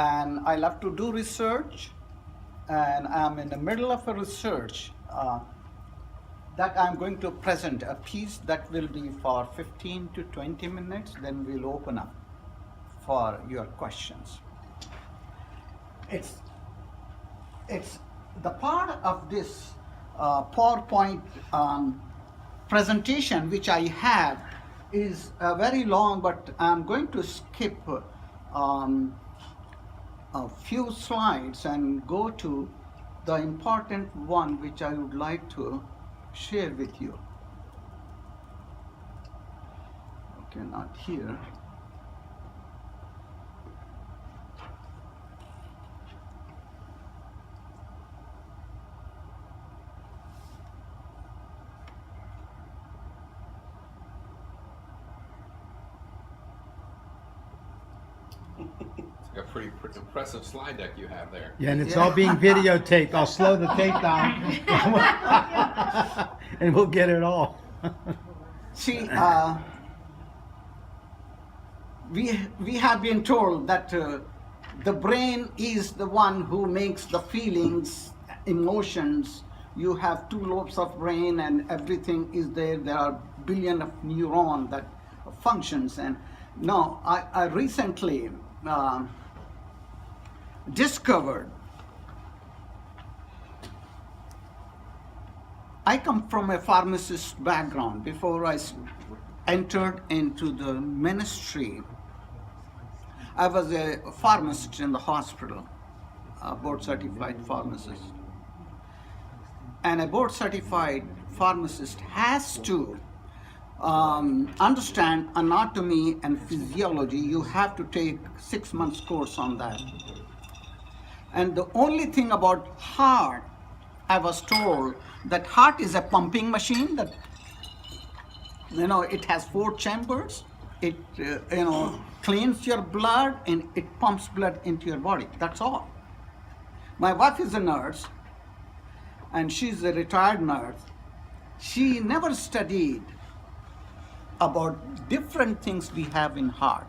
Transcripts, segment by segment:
and I love to do research, and I'm in the middle of a research that I'm going to present a piece that will be for 15 to 20 minutes, then we'll open up for your questions. It's the part of this PowerPoint presentation which I have is very long, but I'm going to skip a few slides and go to the important one which I would like to share with you. Okay, not here. A pretty impressive slide deck you have there. Yeah, and it's all being videotaped. I'll slow the tape down, and we'll get it all. See, we have been told that the brain is the one who makes the feelings, emotions. You have two lobes of brain, and everything is there. There are billion of neurons that functions. And now, I recently discovered, I come from a pharmacist background. Before I entered into the ministry, I was a pharmacist in the hospital, a board certified pharmacist. And a board certified pharmacist has to understand anatomy and physiology. You have to take 6 months course on that. And the only thing about heart, I was told that heart is a pumping machine, that it has 4 chambers. It cleans your blood and it pumps blood into your body. That's all. My wife is a nurse, and she's a retired nurse. She never studied about different things we have in heart.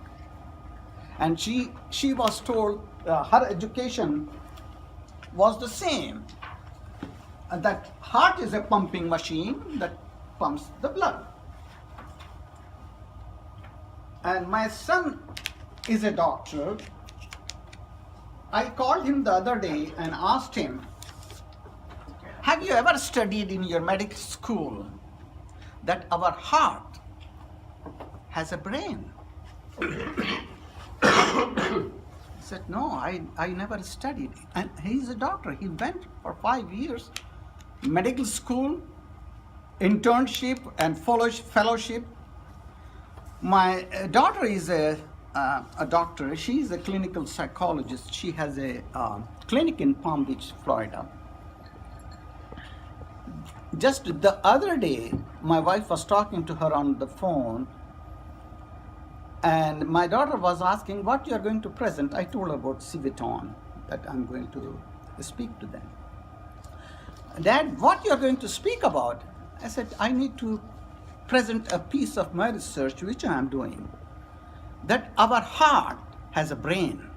And she was told her education was the same, that heart is a pumping machine that pumps the blood. And my son is a doctor. I called him the other day and asked him, have you ever studied in your medical school that our heart has a brain? He said, no, I never studied. And he's a doctor. He went for 5 years, medical school, internship, and fellowship. My daughter is a doctor. She's a clinical psychologist. She has a clinic in Palm Beach, Florida. Just the other day, my wife was talking to her on the phone, and my daughter was asking what you are going to present. I told her about Civiton, that I'm going to speak to them. Dad, what you are going to speak about? I said, I need to present a piece of my research, which I am doing, that our heart has a brain.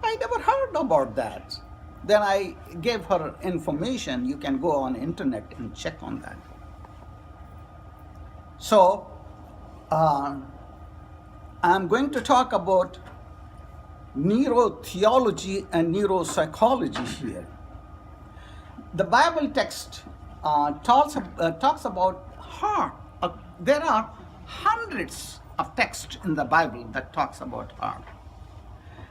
I never heard about that. Then I gave her information. You can go on internet and check on that. So, I'm going to talk about neurotheology and neuropsychology here. The Bible text talks about heart. There are hundreds of texts in the Bible that talks about heart.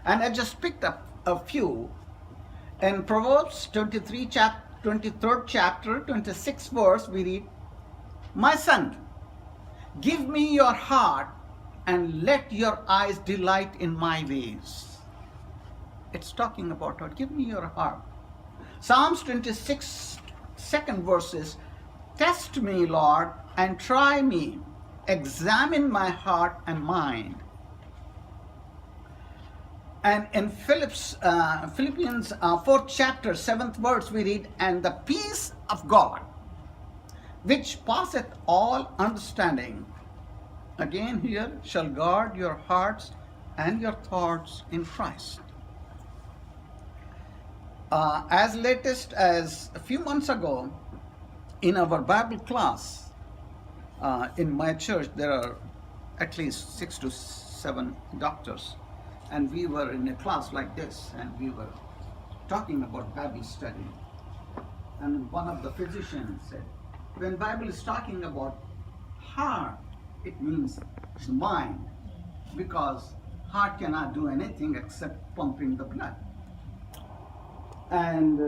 And I just picked up a few. In Proverbs 23rd chapter, 26th verse, we read, my son, give me your heart and let your eyes delight in my ways. It's talking about heart. Give me your heart. Psalms 26, second verses, test me, Lord, and try me. Examine my heart and mind. And in Philippians 4th chapter, 7th verse, we read, and the peace of God, which passeth all understanding, again here, shall guard your hearts and your thoughts in Christ. As latest as a few months ago, in our Bible class, in my church, there are at least 6 to 7 doctors, and we were in a class like this, and we were talking about Bible study. And one of the physicians said, when Bible is talking about heart, it means mind, because heart cannot do anything except pumping the blood. And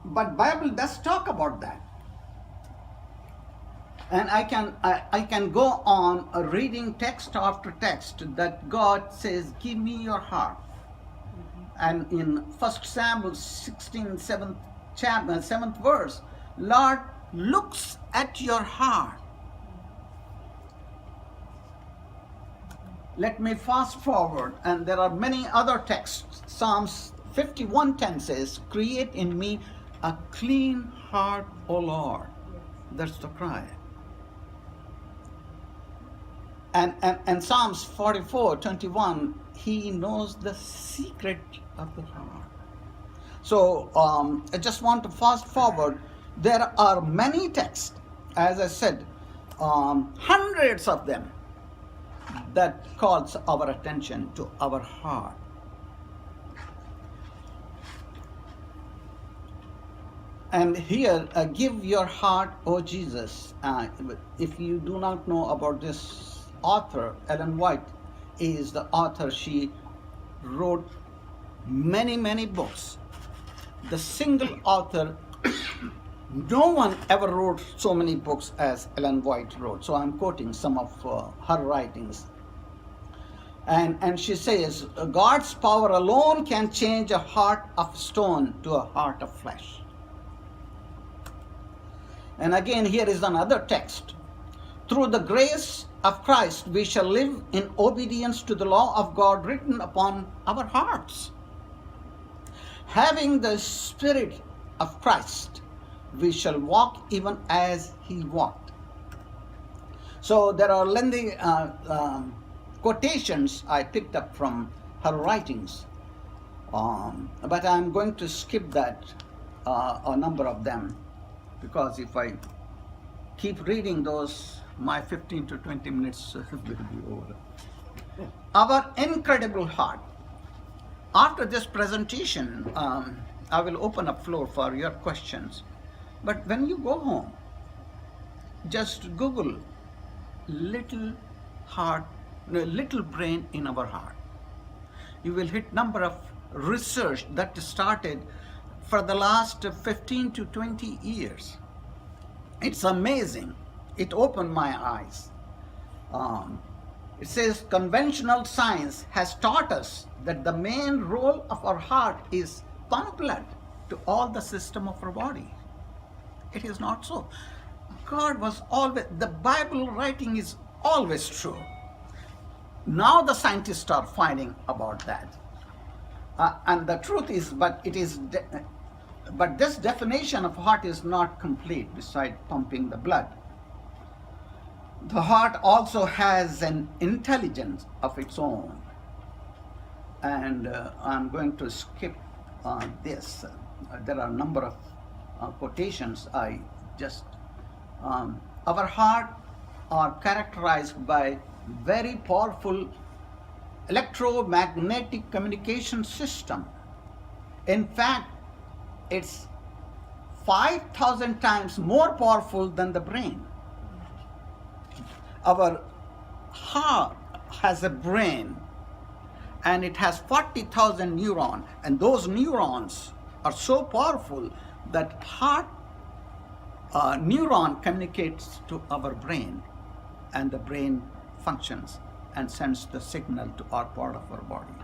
but Bible does talk about that. And I can go on reading text after text that God says, give me your heart. And in 1 Samuel 16, 7th verse, Lord looks at your heart. Let me fast forward, and there are many other texts. Psalms 51:10 says, create in me a clean heart, O Lord. That's the cry. And Psalms 44:21, he knows the secret of the heart. So I just want to fast forward. There are many texts, as I said, hundreds of them, that calls our attention to our heart. And here, give your heart, O Jesus. If you do not know about this author, Ellen White is the author. She wrote many, many books. The single author, no one ever wrote so many books as Ellen White wrote. So I'm quoting some of her writings. And she says, God's power alone can change a heart of stone to a heart of flesh. And again, here is another text. Through the grace of Christ, we shall live in obedience to the law of God written upon our hearts. Having the Spirit of Christ, we shall walk even as he walked. So there are lengthy quotations I picked up from her writings, but I'm going to skip that, a number of them, because if I keep reading those, my 15 to 20 minutes will be over. Our incredible heart. After this presentation, I will open up floor for your questions. But when you go home, just Google little heart, little brain in our heart. You will hit number of research that started for the last 15 to 20 years. It's amazing. It opened my eyes. It says conventional science has taught us that the main role of our heart is pump blood to all the system of our body. It is not so. God was always, the Bible writing is always true. Now the scientists are finding about that. And the truth is, but this definition of heart is not complete beside pumping the blood. The heart also has an intelligence of its own. And I'm going to skip this. There are a number of quotations I just... our heart are characterized by very powerful electromagnetic communication system. In fact, it's 5,000 times more powerful than the brain. Our heart has a brain, and it has 40,000 neurons, and those neurons are so powerful that heart neuron communicates to our brain, and the brain functions and sends the signal to our part of our body.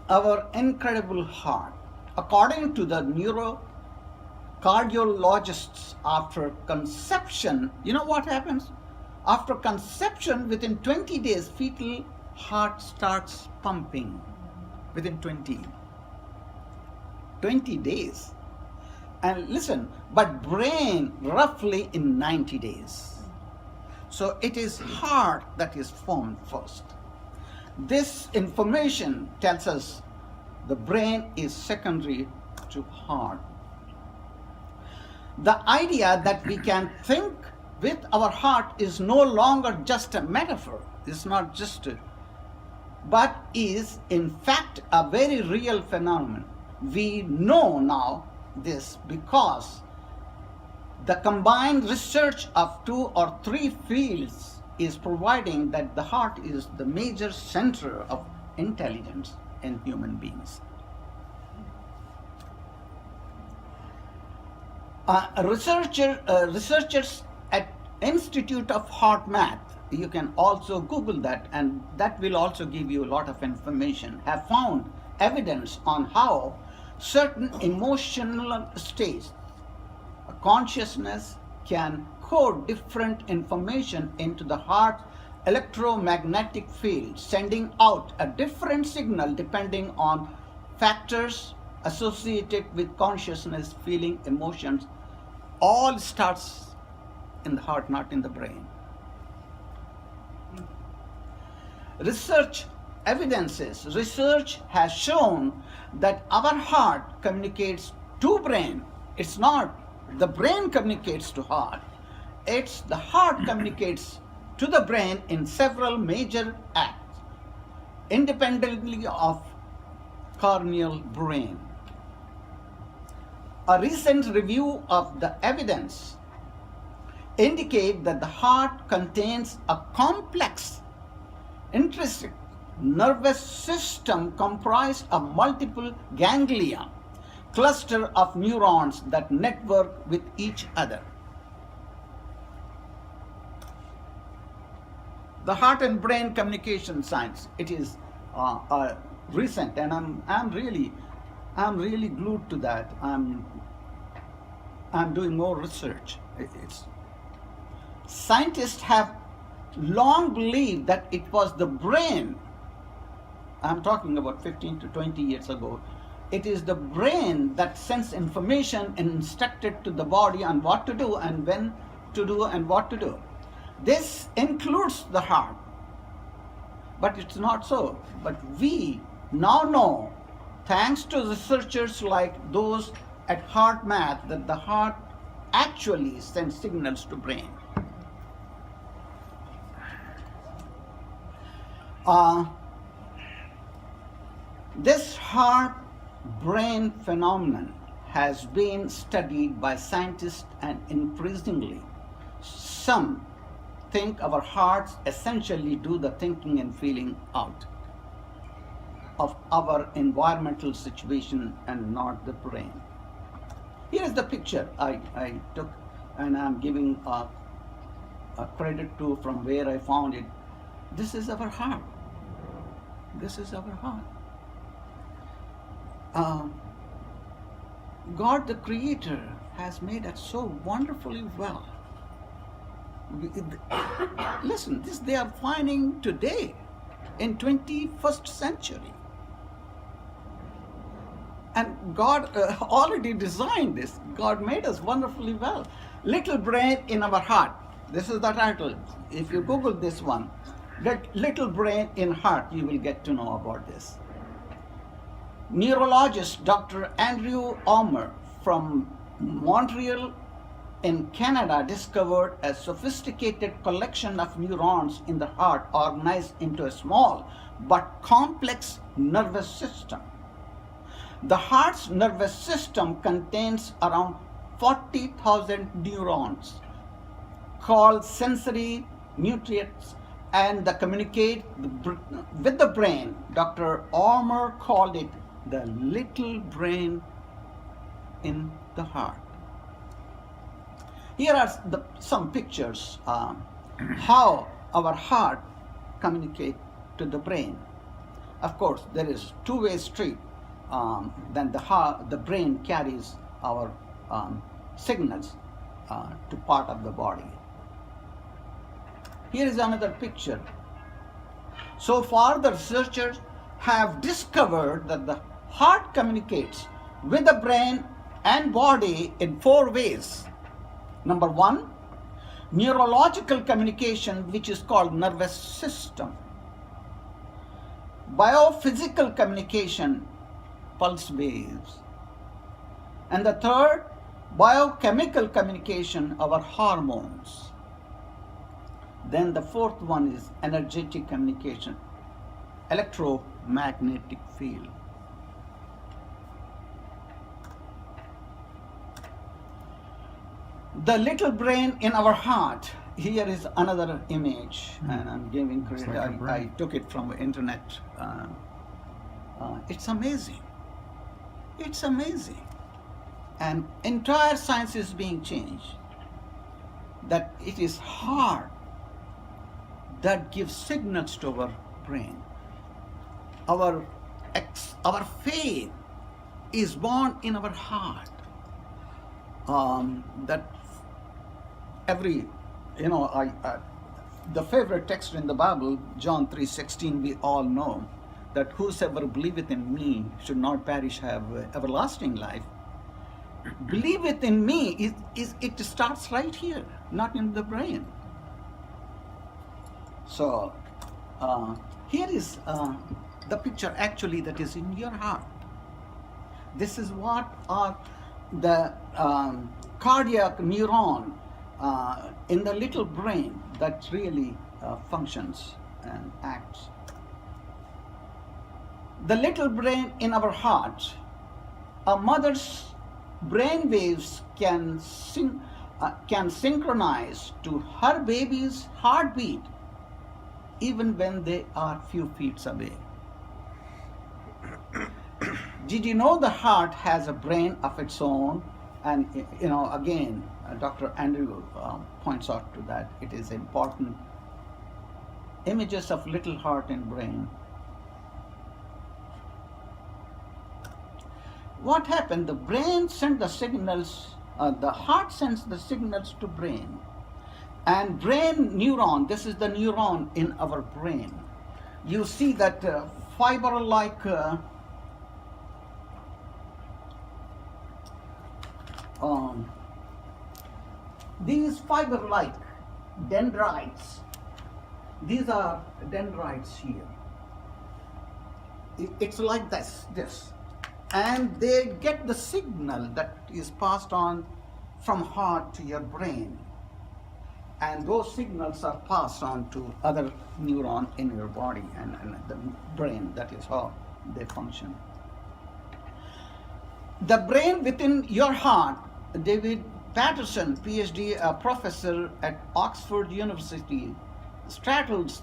Our incredible heart, according to the neurocardiologists, after conception, you know what happens? After conception, within 20 days, fetal heart starts pumping. Within 20 days. And listen, but brain roughly in 90 days. So it is heart that is formed first. This information tells us the brain is secondary to heart. The idea that we can think with our heart is no longer just a metaphor. It's not just but is in fact a very real phenomenon. We know now this because the combined research of 2 or 3 fields is providing that the heart is the major center of intelligence in human beings. Researchers at Institute of Heart Math, you can also Google that, and that will also give you a lot of information, have found evidence on how certain emotional states, consciousness can code different information into the heart electromagnetic field, sending out a different signal depending on factors associated with consciousness, feeling, emotions. All starts in the heart, not in the brain. Research has shown that our heart communicates to brain. It's not the brain communicates to heart. It's the heart communicates to the brain in several major acts, independently of corneal brain. A recent review of the evidence indicate that the heart contains a complex, intrinsic nervous system comprised of multiple ganglia, cluster of neurons that network with each other. The heart and brain communication science, it is recent, and I'm really glued to that. I'm doing more research. Scientists have long believed that it was the brain. I'm talking about 15 to 20 years ago. It is the brain that sends information and instructed to the body on what to do and when to do and what to do. This includes the heart, but it's not so. But we now know, thanks to researchers like those at Heart Math, that the heart actually sends signals to brain. This heart-brain phenomenon has been studied by scientists, and increasingly some think our hearts essentially do the thinking and feeling out of our environmental situation and not the brain. Here is the picture I took, and I'm giving a credit to from where I found it. This is our heart. This is our heart. God the Creator has made us so wonderfully well. Listen, this they are finding today in 21st century. And God already designed this. God made us wonderfully well. Little brain in our heart. This is the title. If you Google this one, that little brain in heart, you will get to know about this. Neurologist Dr. Andrew Almer from Montreal in Canada discovered a sophisticated collection of neurons in the heart organized into a small but complex nervous system. The heart's nervous system contains around 40,000 neurons called sensory nucleates, and they communicate with the brain. Dr. Almer called it the little brain in the heart. Here are some pictures how our heart communicates to the brain. Of course, there is two-way street. Then the brain carries our signals to part of the body. Here is another picture. So far, the researchers have discovered that the heart communicates with the brain and body in 4 ways. Number 1, neurological communication, which is called nervous system, biophysical communication, pulse waves, and the third, biochemical communication, our hormones. Then the fourth one is energetic communication, electromagnetic field. The little brain in our heart. Here is another image, and I'm giving credit. like a I brain. took it from the internet. It's amazing. It's amazing. And entire science is being changed. That it is heart that gives signals to our brain. Our faith is born in our heart. That every, the favorite text in the Bible, John 3:16, we all know that whosoever believeth in me should not perish, have everlasting life. Believeth in me it starts right here, not in the brain. So here is the picture actually that is in your heart. This is what are the cardiac neuron in the little brain that really functions and acts. The little brain in our heart, a mother's brain waves can synchronize to her baby's heartbeat even when they are few feet away. Did you know the heart has a brain of its own? And again, Dr. Andrew points out to that. It is important. Images of little heart and brain. What happened? The brain sent the signals, the heart sends the signals to brain. And brain neuron, this is the neuron in our brain. You see that fiber-like these fiber-like dendrites, these are dendrites here. It's like this. And they get the signal that is passed on from heart to your brain. And those signals are passed on to other neuron in your body and the brain. That is how they function. The brain within your heart, David Patterson, PhD, a professor at Oxford University, straddles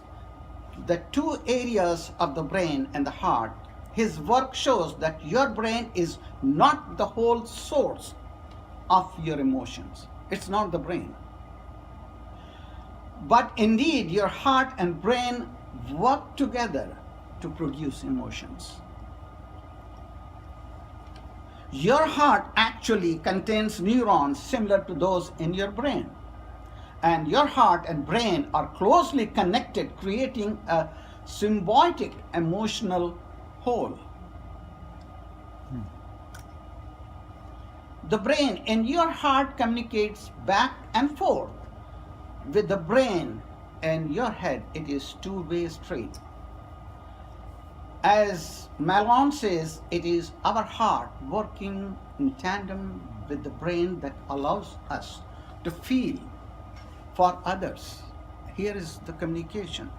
the two areas of the brain and the heart. His work shows that your brain is not the whole source of your emotions. It's not the brain. But indeed, your heart and brain work together to produce emotions. Your heart actually contains neurons similar to those in your brain. And your heart and brain are closely connected, creating a symbiotic emotional whole. The brain in your heart communicates back and forth with the brain and your head. It is two-way street. As Malone says, it is our heart working in tandem with the brain that allows us to feel for others. Here is the communication.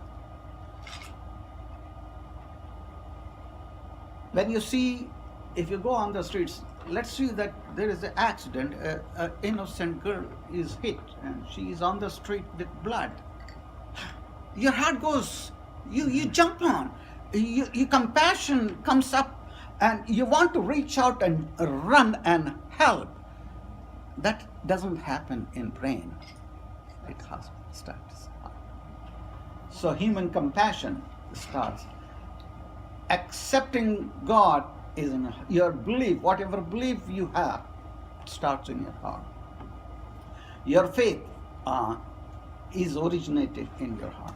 When you see, if you go on the streets, let's see that there is an accident, an innocent girl is hit and she is on the street with blood. Your heart goes, you jump on, your compassion comes up and you want to reach out and run and help. That doesn't happen in brain. It starts. So human compassion starts. Accepting God is in your belief. Whatever belief you have, it starts in your heart. Your faith is originated in your heart.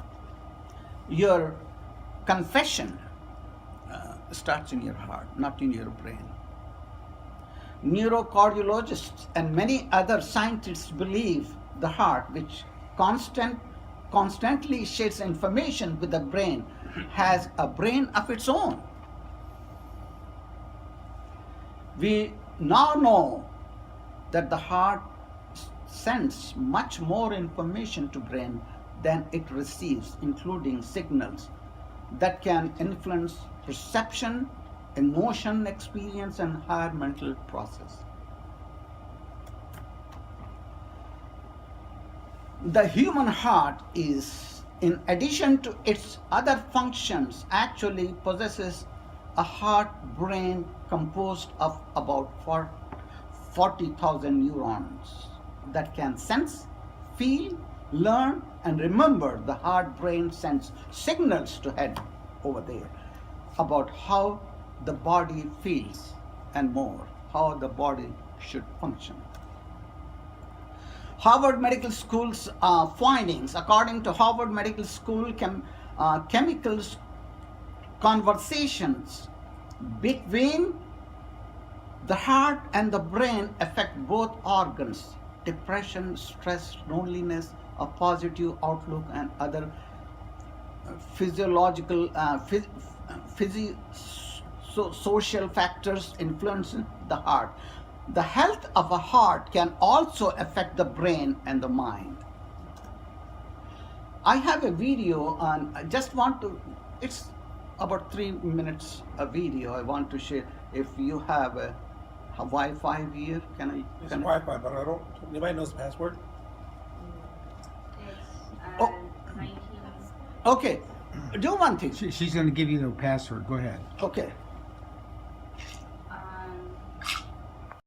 Your confession starts in your heart, not in your brain. Neurocardiologists and many other scientists believe the heart, which constantly shares information with the brain has a brain of its own. We now know that the heart sends much more information to brain than it receives, including signals that can influence perception, emotion, experience, and higher mental process. The human heart is, in addition to its other functions, actually possesses a heart brain composed of about 40,000 neurons that can sense, feel, learn, and remember. The heart brain sends signals to head over there about how the body feels and more, how the body should function. Harvard Medical School's findings, according to Harvard Medical School, chemicals conversations between the heart and the brain affect both organs. Depression, stress, loneliness, a positive outlook, and other physiological, social factors influence the heart. The health of a heart can also affect the brain and the mind. I have a video on, I just want to, it's about 3 minutes a video I want to share. If you have a Wi-Fi here, can I? It's Wi-Fi, but I don't, anybody knows the password? It's Oh. 19. Okay, do one thing. She's going to give you the password. Go ahead. Okay.